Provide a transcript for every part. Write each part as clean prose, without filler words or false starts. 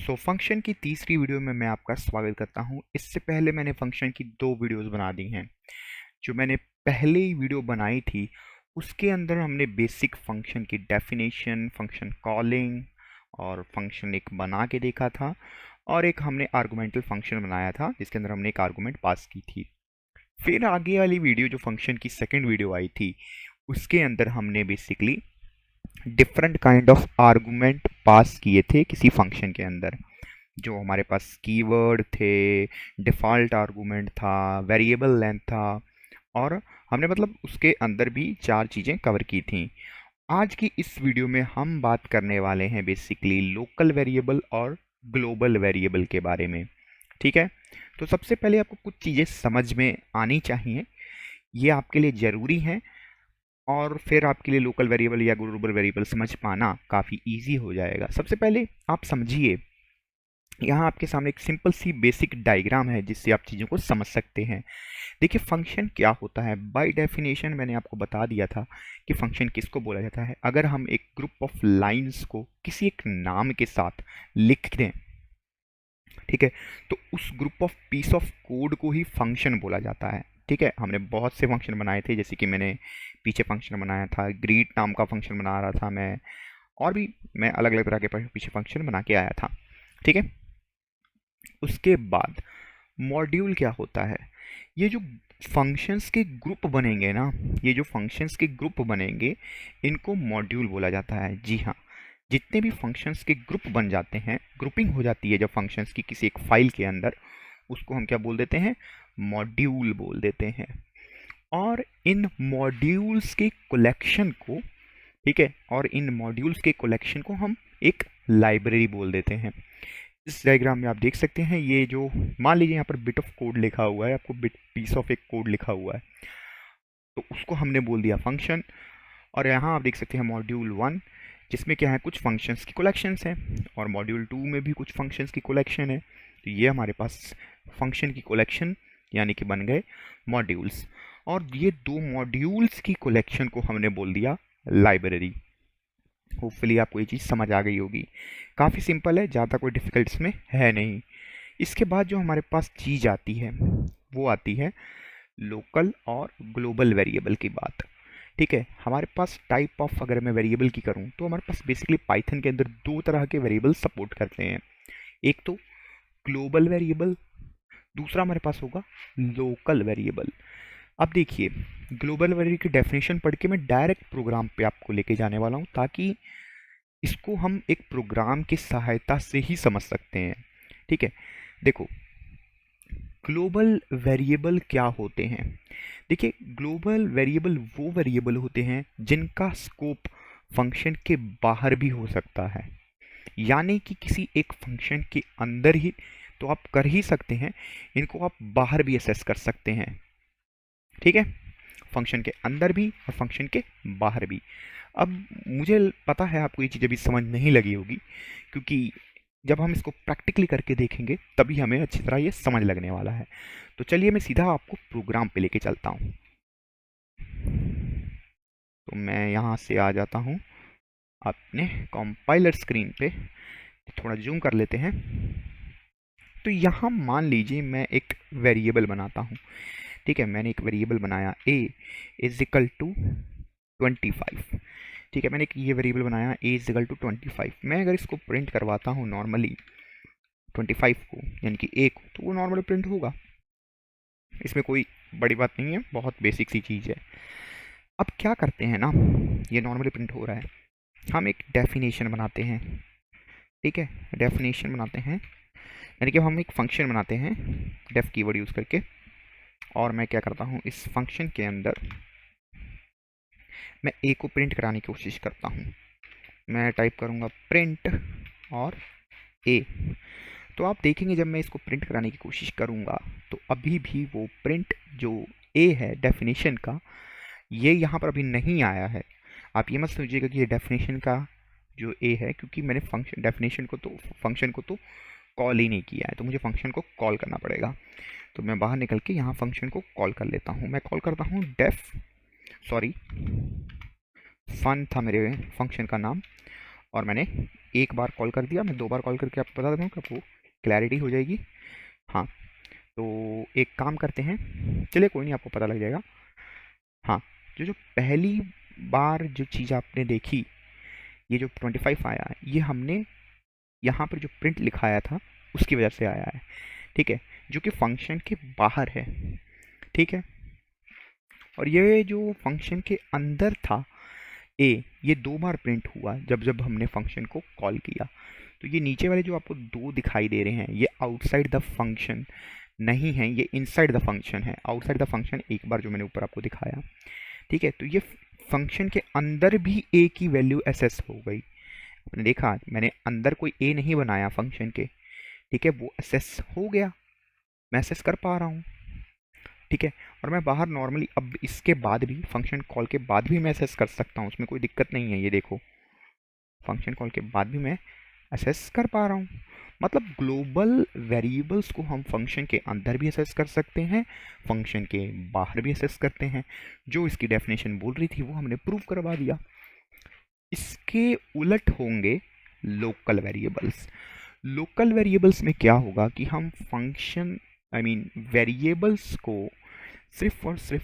Function की तीसरी video में मैं आपका स्वागत करता हूं। इससे पहले मैंने फंक्शन की दो वीडियोस बना दी हैं। जो मैंने पहले ही वीडियो बनाई थी उसके अंदर हमने बेसिक फंक्शन की डेफिनेशन, फंक्शन कॉलिंग और फंक्शन एक बना के देखा था, और एक हमने आर्गुमेंटल फंक्शन बनाया था जिसके अंदर हमने एक आर्गुमेंट पास की थी। फिर आगे वाली वीडियो जो फंक्शन की सेकेंड वीडियो आई थी उसके अंदर हमने basically different kind of argument pass किए थे किसी फंक्शन के अंदर। जो हमारे पास कीवर्ड थे, डिफ़ॉल्ट आर्गुमेंट था, वेरिएबल लेंथ था, और हमने मतलब उसके अंदर भी चार चीज़ें कवर की थी। आज की इस वीडियो में हम बात करने वाले हैं बेसिकली लोकल वेरिएबल और ग्लोबल वेरिएबल के बारे में। ठीक है, तो सबसे पहले आपको कुछ चीज़ें समझ में आनी चाहिए, ये आपके लिए ज़रूरी हैं, और फिर आपके लिए लोकल वेरिएबल या ग्लोबल वेरिएबल समझ पाना काफ़ी ईजी हो जाएगा। सबसे पहले आप समझिए, यहाँ आपके सामने एक सिंपल सी बेसिक डायग्राम है जिससे आप चीज़ों को समझ सकते हैं। देखिए फंक्शन क्या होता है। बाय डेफिनेशन मैंने आपको बता दिया था कि फंक्शन किसको बोला जाता है। अगर हम एक ग्रुप ऑफ लाइंस को किसी एक नाम के साथ लिख दें, ठीक है, तो उस group of peace of code को ही फंक्शन बोला जाता है। ठीक है, हमने बहुत से फंक्शन बनाए थे, जैसे कि मैंने पीछे फंक्शन बनाया था, ग्रीट नाम का फंक्शन बना रहा था मैं, और भी मैं अलग अलग तरह के पीछे फंक्शन बना के आया था। ठीक है, उसके बाद मॉड्यूल क्या होता है। ये जो फंक्शंस के ग्रुप बनेंगे ना, ये जो फंक्शंस के ग्रुप बनेंगे इनको मॉड्यूल बोला जाता है। जी हाँ, जितने भी फंक्शंस के ग्रुप बन जाते हैं, ग्रुपिंग हो जाती है जब फंक्शंस की किसी एक फाइल के अंदर, उसको हम क्या बोल देते हैं, मॉड्यूल बोल देते हैं। और इन मॉड्यूल्स के कलेक्शन को, ठीक है, और इन मॉड्यूल्स के कलेक्शन को हम एक लाइब्रेरी बोल देते हैं। इस डायग्राम में आप देख सकते हैं, ये जो मान लीजिए यहाँ पर बिट ऑफ कोड लिखा हुआ है, आपको बिट पीस ऑफ एक कोड लिखा हुआ है, तो उसको हमने बोल दिया फंक्शन। और यहाँ आप देख सकते हैं मॉड्यूल 1 जिसमें क्या है, कुछ फंक्शंस की कलेक्शंस हैं, और मॉड्यूल 2 में भी कुछ फंक्शंस की कलेक्शन है। तो ये हमारे पास फंक्शन की कलेक्शन यानी कि बन गए मॉड्यूल्स, और ये दो मॉड्यूल्स की कलेक्शन को हमने बोल दिया लाइब्रेरी। होपफुली आपको ये चीज़ समझ आ गई होगी। काफ़ी सिंपल है, ज़्यादा कोई डिफ़िकल्ट इसमें है नहीं। इसके बाद जो हमारे पास चीज़ आती है वो आती है लोकल और ग्लोबल वेरिएबल की बात। ठीक है, हमारे पास टाइप ऑफ, अगर मैं वेरिएबल की करूं तो हमारे पास बेसिकली पाइथन के अंदर दो तरह के वेरिएबल सपोर्ट करते हैं। एक तो ग्लोबल वेरिएबल, दूसरा हमारे पास होगा लोकल वेरिएबल। अब देखिए, ग्लोबल वेरिएबल की डेफिनेशन पढ़ के मैं डायरेक्ट प्रोग्राम पे आपको लेके जाने वाला हूँ, ताकि इसको हम एक प्रोग्राम की सहायता से ही समझ सकते हैं। ठीक है, देखो ग्लोबल वेरिएबल क्या होते हैं। देखिए, ग्लोबल वेरिएबल वो वेरिएबल होते हैं जिनका स्कोप फंक्शन के बाहर भी हो सकता है, यानी कि किसी एक फंक्शन के अंदर ही तो आप कर ही सकते हैं, इनको आप बाहर भी असेस कर सकते हैं। ठीक है, फंक्शन के अंदर भी और फंक्शन के बाहर भी। अब मुझे पता है आपको ये चीज़ अभी समझ नहीं लगी होगी, क्योंकि जब हम इसको प्रैक्टिकली करके देखेंगे तभी हमें अच्छी तरह ये समझ लगने वाला है। तो चलिए मैं सीधा आपको प्रोग्राम पे लेके चलता हूँ। तो मैं यहाँ से आ जाता हूँ अपने कंपाइलर स्क्रीन पे, थोड़ा जूम कर लेते हैं। तो यहाँ मान लीजिए मैं एक वेरिएबल बनाता हूँ। ठीक है, मैंने एक वेरिएबल बनाया a इज इक्वल टू 25। ठीक है, मैंने एक ये वेरिएबल बनाया a इज इक्वल टू 25। मैं अगर इसको प्रिंट करवाता हूँ नॉर्मली 25 को, यानी कि a को, तो वो नॉर्मली प्रिंट होगा। इसमें कोई बड़ी बात नहीं है, बहुत बेसिक सी चीज़ है। अब क्या करते हैं ना, ये नॉर्मली प्रिंट हो रहा है, हम एक डेफिनेशन बनाते हैं। ठीक है, डेफिनेशन बनाते हैं यानी कि हम एक फंक्शन बनाते हैं डेफ कीवर्ड यूज़ करके, और मैं क्या करता हूँ, इस फंक्शन के अंदर मैं a को प्रिंट कराने की कोशिश करता हूँ। मैं टाइप करूँगा प्रिंट और a। तो आप देखेंगे जब मैं इसको प्रिंट कराने की कोशिश करूँगा तो अभी भी वो प्रिंट जो a है डेफिनेशन का, ये यहाँ पर अभी नहीं आया है। आप ये मत सोचिएगा कि ये डेफिनेशन का जो a है, क्योंकि मैंने फंक्शन डेफिनेशन को तो फंक्शन को तो कॉल ही नहीं किया है, तो मुझे फंक्शन को कॉल करना पड़ेगा। तो मैं बाहर निकल के यहाँ फंक्शन को कॉल कर लेता हूँ। मैं कॉल करता हूँ फन था मेरे फंक्शन का नाम, और मैंने एक बार कॉल कर दिया, मैं 2 बार कॉल करके आपको बता देता हूँ कि आपको क्लैरिटी हो जाएगी। हाँ, तो एक काम करते हैं, चलिए कोई नहीं, आपको पता लग जाएगा। हाँ, जो जो पहली बार जो चीज़ आपने देखी, ये जो 25 आया, ये हमने यहाँ पर जो प्रिंट लिखाया था उसकी वजह से आया है, ठीक है, जो कि फंक्शन के बाहर है, ठीक है। और ये जो फंक्शन के अंदर था ए, ये 2 बार प्रिंट हुआ जब जब हमने फंक्शन को कॉल किया। तो ये नीचे वाले जो आपको 2 दिखाई दे रहे हैं, ये आउटसाइड द फंक्शन नहीं है, ये इनसाइड द फंक्शन है। आउटसाइड द फंक्शन एक बार जो मैंने ऊपर आपको दिखाया, ठीक है। तो ये फंक्शन के अंदर भी ए की वैल्यू एसेस हो गई। आपने देखा, मैंने अंदर कोई ए नहीं बनाया फंक्शन के, ठीक है, वो एसेस हो गया, मैं एसेस कर पा रहा हूँ, ठीक है। और मैं बाहर नॉर्मली अब इसके बाद भी, फंक्शन कॉल के बाद भी मैं एसेस कर सकता हूँ, उसमें कोई दिक्कत नहीं है। ये देखो, फंक्शन कॉल के बाद भी मैं एसेस कर पा रहा हूँ। मतलब ग्लोबल वेरिएबल्स को हम फंक्शन के अंदर भी एसेस कर सकते हैं, फंक्शन के बाहर भी एसेस करते हैं। जो इसकी डेफिनेशन बोल रही थी वो हमने प्रूव करवा दिया। इसके उलट होंगे लोकल वेरिएबल्स। लोकल वेरिएबल्स में क्या होगा कि हम फंक्शन वेरिएबल्स को सिर्फ और सिर्फ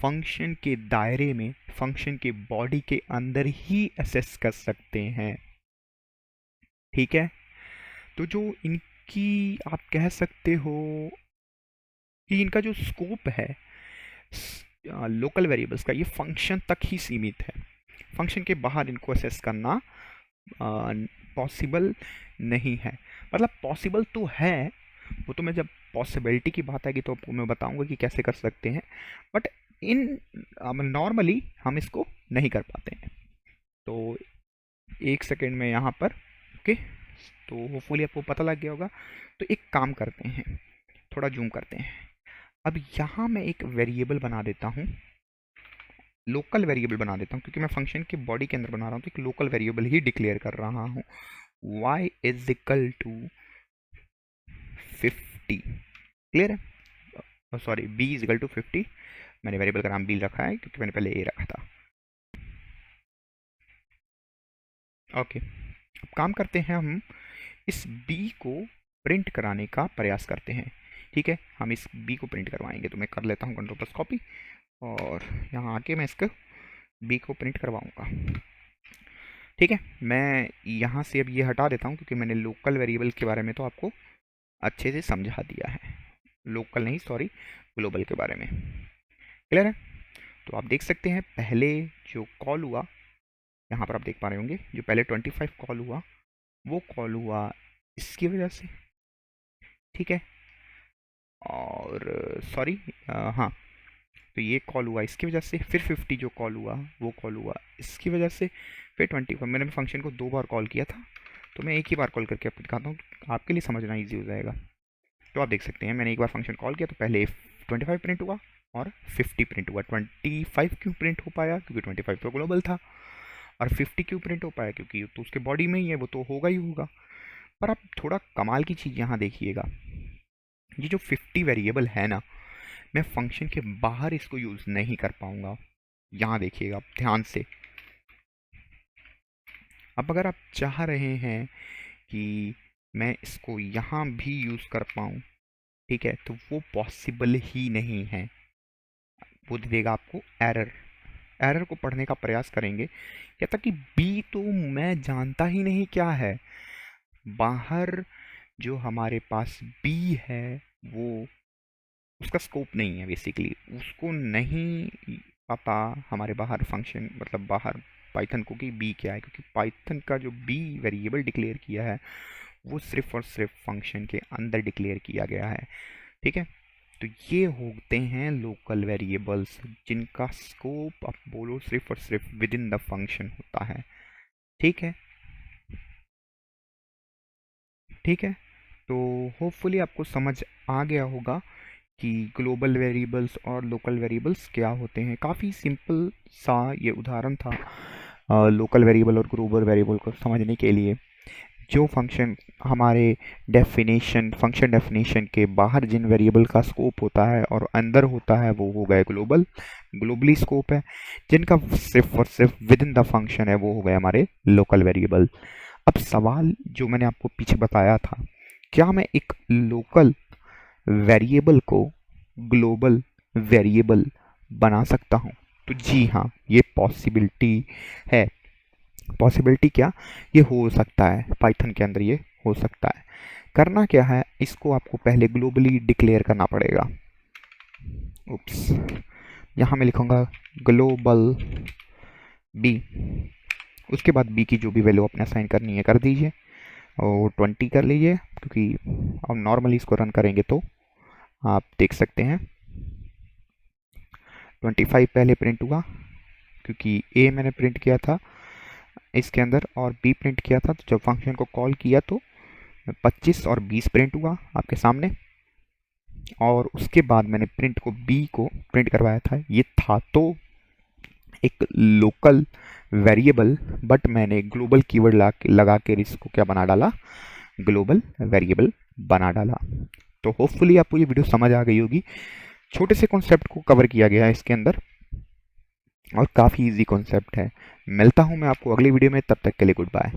फंक्शन के दायरे में, फंक्शन के बॉडी के अंदर ही असेस कर सकते हैं, ठीक है। तो जो इनकी आप कह सकते हो कि इनका जो स्कोप है लोकल वेरिएबल्स का, ये फंक्शन तक ही सीमित है। फंक्शन के बाहर इनको असेस करना पॉसिबल नहीं है। मतलब पॉसिबल तो है, वो तो मैं जब पॉसिबिलिटी की बात आएगी तो आपको मैं बताऊंगा कि कैसे कर सकते हैं, बट इन नॉर्मली हम इसको नहीं कर पाते हैं। तो एक सेकेंड में यहाँ पर, ओके, तो होपफुली आपको पता लग गया होगा। तो एक काम करते हैं, थोड़ा जूम करते हैं। अब यहाँ मैं एक वेरिएबल बना देता हूँ, लोकल वेरिएबल बना देता हूँ, क्योंकि मैं फंक्शन के बॉडी के अंदर बना रहा हूँ, तो एक लोकल वेरिएबल ही डिक्लेयर कर रहा हूँ। y is equal to 50, clear है। Sorry, b is equal to 50। मैंने वेरिएबल का नाम b रखा है क्योंकि मैंने पहले a रखा था। ओके, अब काम करते हैं, हम इस b को प्रिंट कराने का प्रयास करते हैं, ठीक है। हम इस b को प्रिंट करवाएंगे, तो मैं कर लेता हूँ कंट्रोल प्लस कॉपी, और यहाँ आके मैं इसको b को प्रिंट करवाऊँगा, ठीक है। मैं यहाँ से अब ये हटा देता हूँ क्योंकि मैंने लोकल वेरिएबल के बारे में तो आपको अच्छे से समझा दिया है, लोकल नहीं, सॉरी, ग्लोबल के बारे में, क्लियर है। तो आप देख सकते हैं पहले जो कॉल हुआ, यहाँ पर आप देख पा रहे होंगे, जो पहले 25 कॉल हुआ वो कॉल हुआ इसकी वजह से, ठीक है। और सॉरी, हाँ, तो ये कॉल हुआ इसकी वजह से, फिर 50 जो कॉल हुआ वो कॉल हुआ इसकी वजह से, फिर 25। मैंने फंक्शन को 2 बार कॉल किया था, तो मैं एक ही बार कॉल करके आपको दिखाता हूँ, आपके लिए समझना ईजी हो जाएगा। तो आप देख सकते हैं मैंने एक बार फंक्शन कॉल किया तो पहले 25 प्रिंट हुआ और 50 प्रिंट हुआ। 25 क्यों प्रिंट हो पाया? क्योंकि 25 तो ग्लोबल था। और 50 क्यों प्रिंट हो पाया? क्योंकि तो उसके बॉडी में ही है, वो तो होगा ही होगा। पर आप थोड़ा कमाल की चीज़ यहाँ देखिएगा, ये जो 50 वेरिएबल है ना, मैं फंक्शन के बाहर इसको यूज़ नहीं कर पाऊँगा। यहाँ देखिएगा आप ध्यान से। अब अगर आप चाह रहे हैं कि मैं इसको यहाँ भी यूज़ कर पाऊँ, ठीक है, तो वो पॉसिबल ही नहीं है। वो दे देगा आपको एरर। एरर को पढ़ने का प्रयास करेंगे, कहता कि बी तो मैं जानता ही नहीं क्या है। बाहर जो हमारे पास बी है वो उसका स्कोप नहीं है, बेसिकली उसको नहीं पता हमारे बाहर फंक्शन, मतलब बाहर पाइथन को, कि बी क्या है, क्योंकि पाइथन का जो बी वेरिएबल डिक्लेयर किया है वो सिर्फ और सिर्फ फंक्शन के अंदर डिक्लेयर किया गया है, ठीक है। तो ये होते हैं लोकल वेरिएबल्स, जिनका स्कोप आप बोलो सिर्फ और सिर्फ विद इन द फंक्शन होता है, ठीक है, ठीक है। तो होपफुली आपको समझ आ गया होगा कि ग्लोबल वेरिएबल्स और लोकल वेरिएबल्स क्या होते हैं। काफ़ी सिंपल सा ये उदाहरण था लोकल वेरिएबल और ग्लोबल वेरिएबल को समझने के लिए। जो फंक्शन हमारे फंक्शन डेफिनेशन के बाहर जिन वेरिएबल का स्कोप होता है और अंदर होता है वो हो गए ग्लोबली स्कोप है। जिनका सिर्फ और सिर्फ विद इन द फंक्शन है वो हो गए हमारे लोकल वेरिएबल। अब सवाल जो मैंने आपको पीछे बताया था, क्या मैं एक लोकल वेरिएबल को ग्लोबल वेरिएबल बना सकता हूँ? तो जी हाँ, ये पॉसिबिलिटी है। पॉसिबिलिटी क्या, ये हो सकता है, पाइथन के अंदर ये हो सकता है। करना क्या है, इसको आपको पहले ग्लोबली डिक्लेयर करना पड़ेगा। उप्स, यहाँ मैं लिखूंगा ग्लोबल बी। उसके बाद बी की जो भी वैल्यू आपने असाइन करनी है कर दीजिए और 20 कर लीजिए, क्योंकि अब नॉर्मली इसको रन करेंगे तो आप देख सकते हैं 25 पहले प्रिंट हुआ, क्योंकि ए मैंने प्रिंट किया था इसके अंदर और बी प्रिंट किया था। तो जब फंक्शन को कॉल किया तो 25 और 20 प्रिंट हुआ आपके सामने। और उसके बाद मैंने प्रिंट को बी को प्रिंट करवाया था। ये था तो एक लोकल वेरिएबल, बट मैंने ग्लोबल कीवर्ड लगा के इसको क्या बना डाला, ग्लोबल वेरिएबल बना डाला। तो होपफुली आपको ये वीडियो समझ आ गई होगी। छोटे से कॉन्सेप्ट को कवर किया गया है इसके अंदर और काफ़ी इजी कॉन्सेप्ट है। मिलता हूँ मैं आपको अगली वीडियो में, तब तक के लिए गुड बाय।